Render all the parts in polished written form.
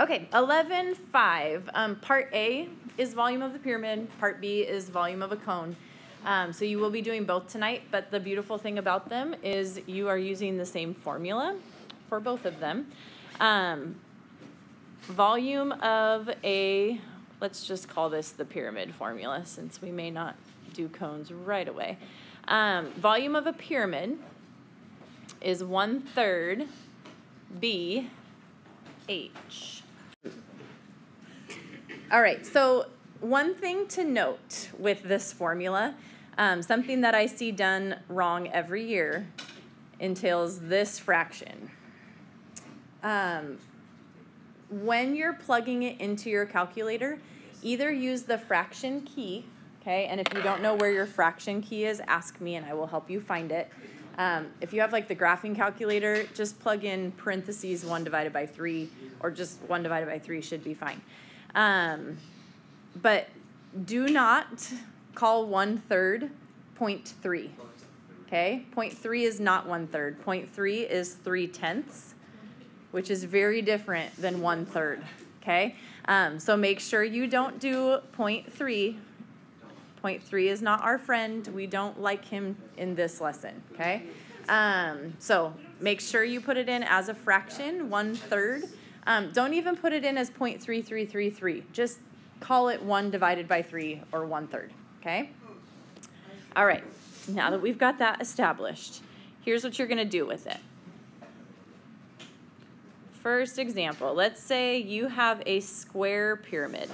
Okay, 11.5. Part A is volume of the pyramid. Part B is volume of a cone. So you will be doing both tonight, but the beautiful thing about them is you are using the same formula for both of them. Volume of a, let's just call this the pyramid formula since we may not do cones right away. Volume of a pyramid is 1/3 B H. All right, so one thing to note with this formula, something that I see done wrong every year entails this fraction. When you're plugging it into your calculator, either use the fraction key, okay, and if you don't know where your fraction key is, ask me and I will help you find it. If you have like the graphing calculator, just plug in parentheses 1 divided by 3, or just 1 divided by 3 should be fine. But do not call 1/3 0.3, okay? 0.3 is not 1/3. 0.3 is 3/10, which is very different than 1/3, okay? So make sure you don't do 0.3. 0.3 is not our friend. We don't like him in this lesson, okay? So make sure you put it in as a fraction, 1/3. Don't even put it in as 0.3333. Just call it 1 divided by 3 or 1/3, okay? All right, now that we've got that established, here's what you're gonna do with it. First example, let's say you have a square pyramid.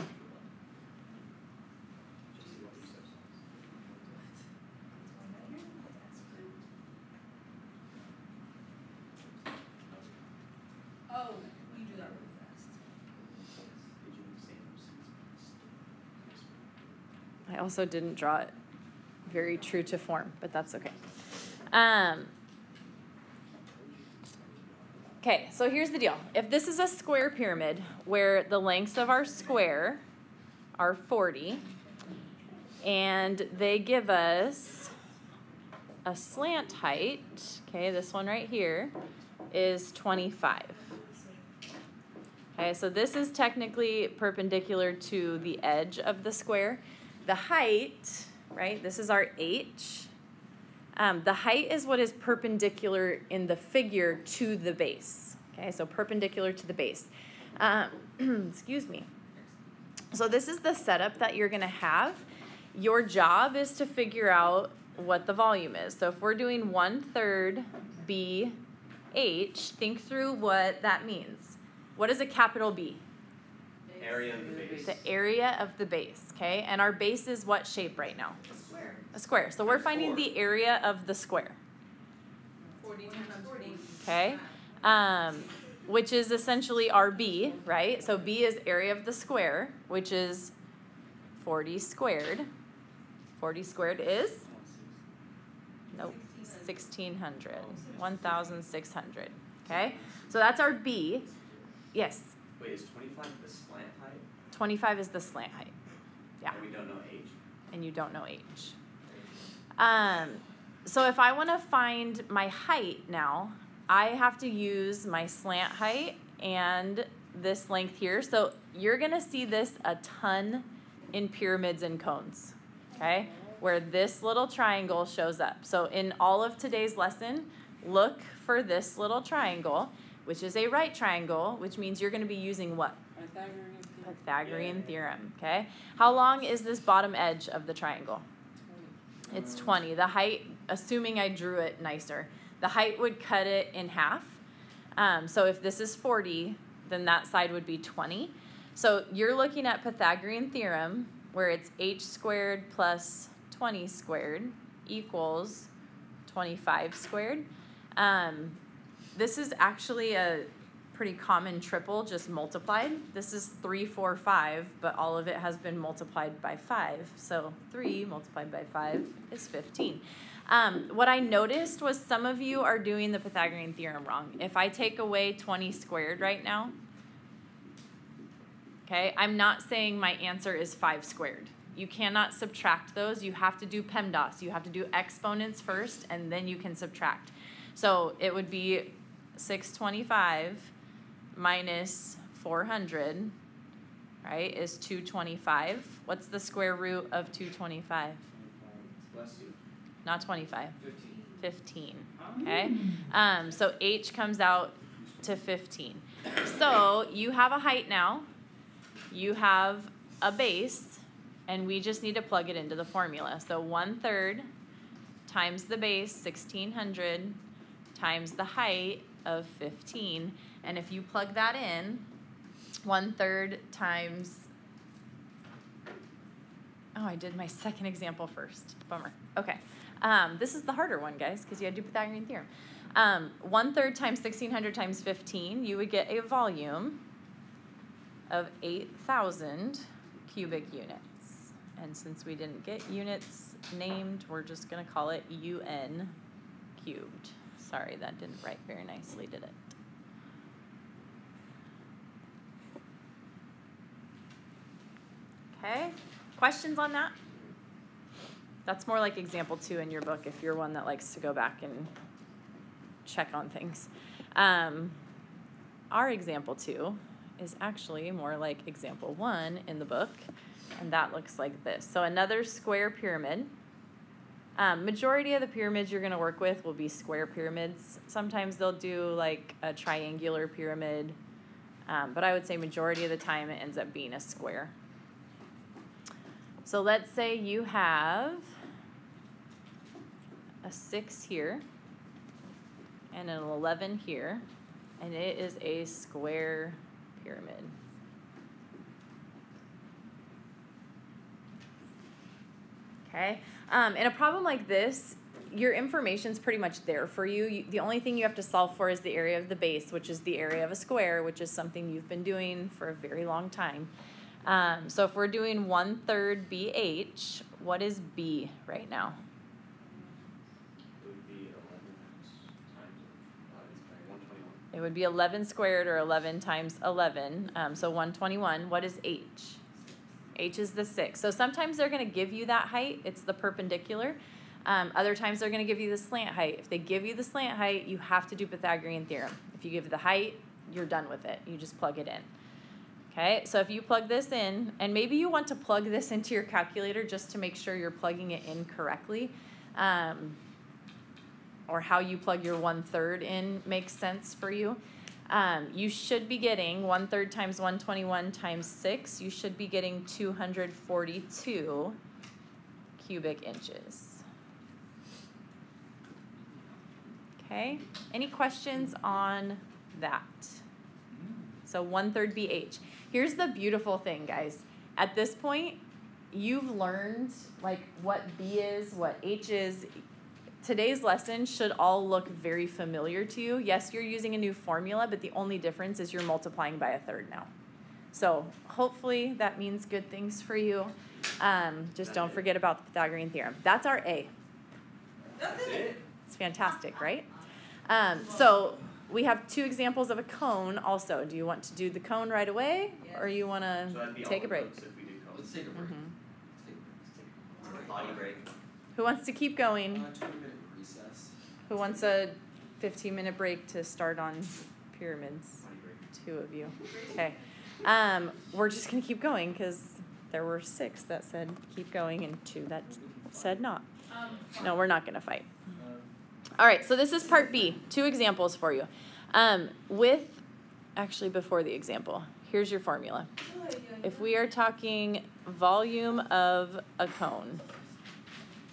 I also didn't draw it very true to form, but that's okay. Okay, so here's the deal. If this is a square pyramid where the lengths of our square are 40, and they give us a slant height, okay, this one right here, is 25. Okay, so this is technically perpendicular to the edge of the square. The height, right, this is our H. The height is what is perpendicular in the figure to the base. Okay, so perpendicular to the base. Excuse me. So this is the setup that you're going to have. Your job is to figure out what the volume is. So if we're doing 1/3 BH, think through what that means. What is a capital B? Area of the base. The area of the base, okay? And our base is what shape right now? A square. A square. So we're finding the area of the square. 40 times 40. Okay? Which is essentially our B, right? So B is area of the square, which is 40 squared. 40 squared is? Nope, 1,600. 1,600. Okay? So that's our B. Yes? Wait, is 25 the slant height? 25 is the slant height. Yeah. And we don't know H. And you don't know H. So if I want to find my height now, I have to use my slant height and this length here. So you're going to see this a ton in pyramids and cones, okay, where this little triangle shows up. So in all of today's lesson, look for this little triangle, which is a right triangle, which means you're going to be using what? Pythagorean theorem, okay? How long is this bottom edge of the triangle? 20. It's 20. The height, assuming I drew it nicer, the height would cut it in half. So if this is 40, then that side would be 20. So you're looking at Pythagorean theorem, where it's h squared plus 20 squared equals 25 squared. This is actually a pretty common triple just multiplied. This is 3, 4, 5, but all of it has been multiplied by 5. So 3 multiplied by 5 is 15. What I noticed was some of you are doing the Pythagorean theorem wrong. If I take away 20 squared right now, okay, I'm not saying my answer is 5 squared. You cannot subtract those. You have to do PEMDAS. You have to do exponents first, and then you can subtract. So it would be 625 minus 400, right, is 225. What's the square root of 225? Bless you. Not 25. 15. 15, okay? So h comes out to 15. So you have a height now, you have a base, and we just need to plug it into the formula. So 1/3 times the base, 1600, times the height of 15. And if you plug that in, 1/3 times, oh, I did my second example first. Bummer. Okay. This is the harder one, guys, because you had to do Pythagorean theorem. 1/3 times 1600 times 15, you would get a volume of 8,000 cubic units. And since we didn't get units named, we're just going to call it UN cubed. Sorry, that didn't write very nicely, did it? Okay, questions on that? That's more like example 2 in your book if you're one that likes to go back and check on things. Our example 2 is actually more like example 1 in the book, and that looks like this. So another square pyramid. Majority of the pyramids you're going to work with will be square pyramids. Sometimes they'll do like a triangular pyramid, but I would say majority of the time it ends up being a square. So let's say you have a 6 here and an 11 here, and it is a square pyramid. Okay, in a problem like this, your information's pretty much there for you. The only thing you have to solve for is the area of the base, which is the area of a square, which is something you've been doing for a very long time. So if we're doing 1/3 BH, what is B right now? It would be 11 times 121. It would be 11 squared, or 11 times 11, so 121. What is H? H is the 6. So sometimes they're going to give you that height. It's the perpendicular. Other times they're going to give you the slant height. If they give you the slant height, you have to do Pythagorean theorem. If you give the height, you're done with it. You just plug it in. Okay, so if you plug this in, and maybe you want to plug this into your calculator just to make sure you're plugging it in correctly, or how you plug your 1/3 in makes sense for you. You should be getting 1/3 times 121 times 6. You should be getting 242 cubic inches. Okay, any questions on that? So 1/3 BH. Here's the beautiful thing, guys. At this point, you've learned like what B is, what H is. Today's lesson should all look very familiar to you. Yes, you're using a new formula, but the only difference is you're multiplying by 1/3 now. So hopefully that means good things for you. Just don't forget about the Pythagorean theorem. That's our A. That's it? It's fantastic, right? So we have 2 examples of a cone also. Do you want to do the cone right away, or you want So that'd to be take all a break? the notes if we did Let's codes. take a break. Mhm. Let's take a break. Body break. Who wants to keep going? 20-minute recess. Who wants a 15-minute break to start on pyramids? Body break. 2 of you. Okay. We're just going to keep going because there were 6 that said keep going and 2 that said not. No, we're not going to fight. All right, so this is part B. 2 examples for you. Actually, before the example, here's your formula. If we are talking volume of a cone,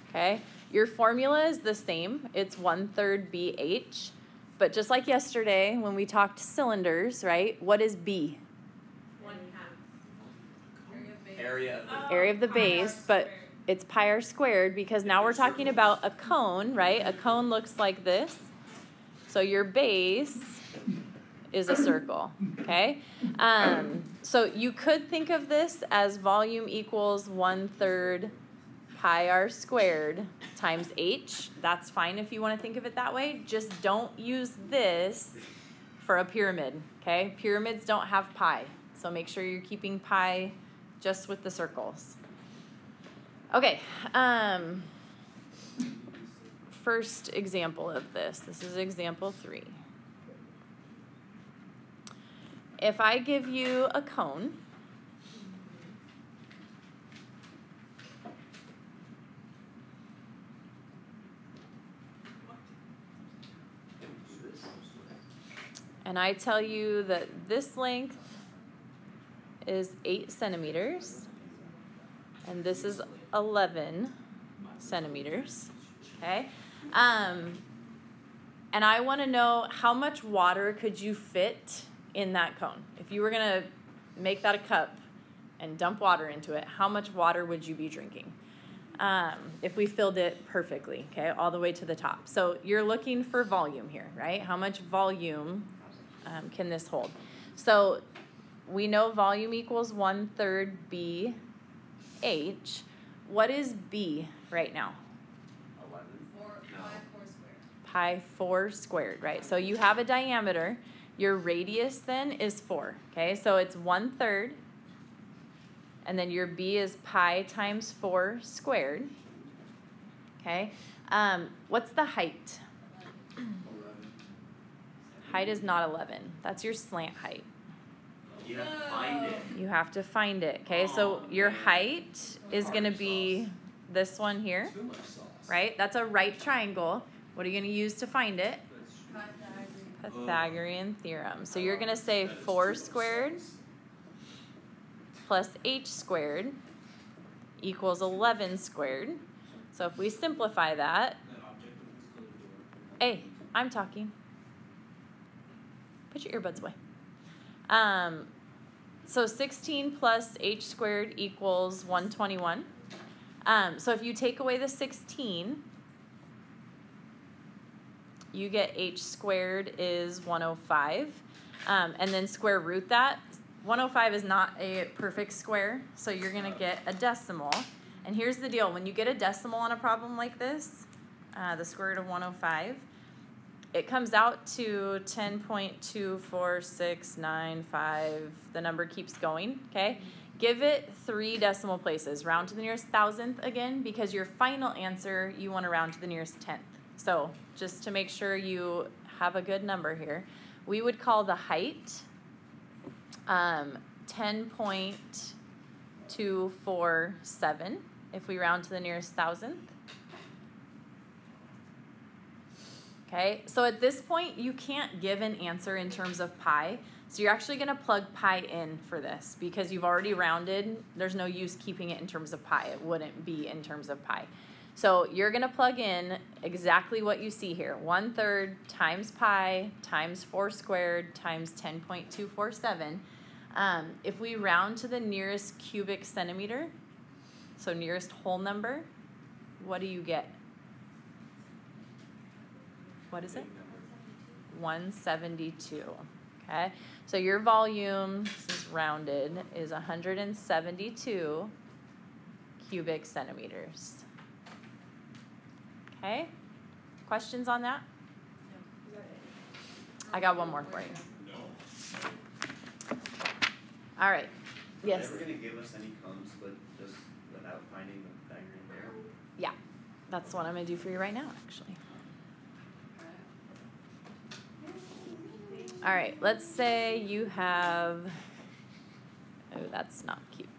okay, your formula is the same. It's 1/3 BH. But just like yesterday when we talked cylinders, right, what is B? 1/2. Area of the Area of the base, but it's pi r squared because now we're talking about a cone, right? A cone looks like this. So your base is a circle, okay? So you could think of this as volume equals 1/3 pi r squared times h. That's fine if you want to think of it that way. Just don't use this for a pyramid, okay? Pyramids don't have pi, so make sure you're keeping pi just with the circles. Okay, first example of this. This is example 3. if I give you a cone, and I tell you that this length is 8 centimeters, and this is 11 centimeters, okay? And I want to know how much water could you fit in that cone? If you were going to make that a cup and dump water into it, how much water would you be drinking? If we filled it perfectly, okay, all the way to the top. So you're looking for volume here, right? How much volume can this hold? So we know volume equals 1/3 BH. What is B right now? 11. Pi 4 squared, right? So you have a diameter. Your radius then is 4, okay? So it's 1/3. And then your B is pi times 4 squared, okay? What's the height? 11. Height is not 11. That's your slant height. You have to find it. You have to find it, okay? So your height is going to be this one here, Too much sauce. right? That's a right triangle. What are you going to use to find it? Pythagorean theorem. So you're going to say 4 squared plus h squared equals 11 squared. So if we simplify that, hey, I'm talking. Put your earbuds away. So 16 plus h squared equals 121. So if you take away the 16, you get h squared is 105. And then square root that. 105 is not a perfect square, so you're going to get a decimal. And here's the deal. When you get a decimal on a problem like this, the square root of 105, it comes out to 10.24695. The number keeps going, okay? Give it 3 decimal places. Round to the nearest thousandth again, because your final answer, you want to round to the nearest tenth. So just to make sure you have a good number here, we would call the height 10.247 if we round to the nearest thousandth. Okay, so at this point, you can't give an answer in terms of pi. So you're actually going to plug pi in for this because you've already rounded. There's no use keeping it in terms of pi. It wouldn't be in terms of pi. So you're going to plug in exactly what you see here. 1/3 times pi times 4 squared times 10.247. If we round to the nearest cubic centimeter, so nearest whole number, what do you get? What is it? 172. Okay, so your volume, this is rounded, is 172 cubic centimeters. Okay, questions on that? I got one more for you. All right. Yes. Are they ever going to give us any cones, but just without finding the Pythagorean theorem? Yeah, that's what I'm going to do for you right now, actually. All right, let's say you have, oh, that's not cute.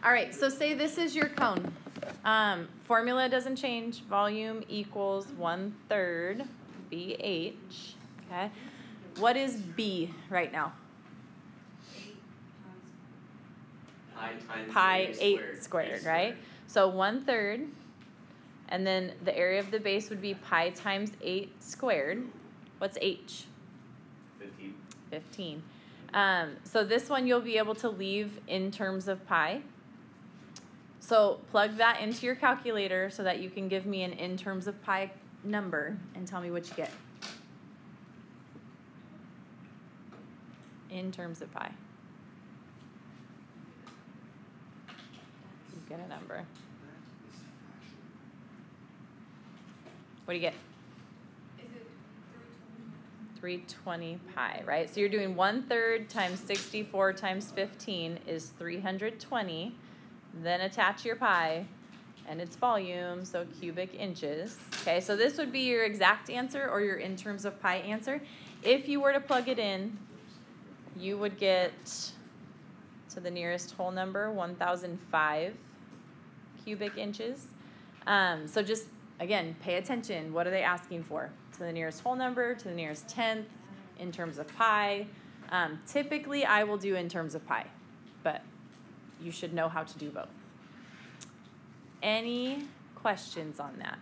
All right, so say this is your cone. Formula doesn't change. Volume equals 1/3 BH. Okay. What is B right now? Pi times Pi 8 squared. squared, right? So 1/3, and then the area of the base would be pi times 8 squared. What's h? 15. 15. So this one you'll be able to leave in terms of pi. So plug that into your calculator so that you can give me an in terms of pi number and tell me what you get. in terms of pi. You get a number. What do you get? Is it 320 pi, right? So you're doing 1/3 times 64 times 15 is 320. Then attach your pi and its volume, so cubic inches. Okay, so this would be your exact answer or your in terms of pi answer. If you were to plug it in, you would get to the nearest whole number 1005 cubic inches. So just, again, pay attention. What are they asking for? To the nearest whole number, to the nearest tenth, in terms of pi. Typically, I will do in terms of pi, but you should know how to do both. Any questions on that?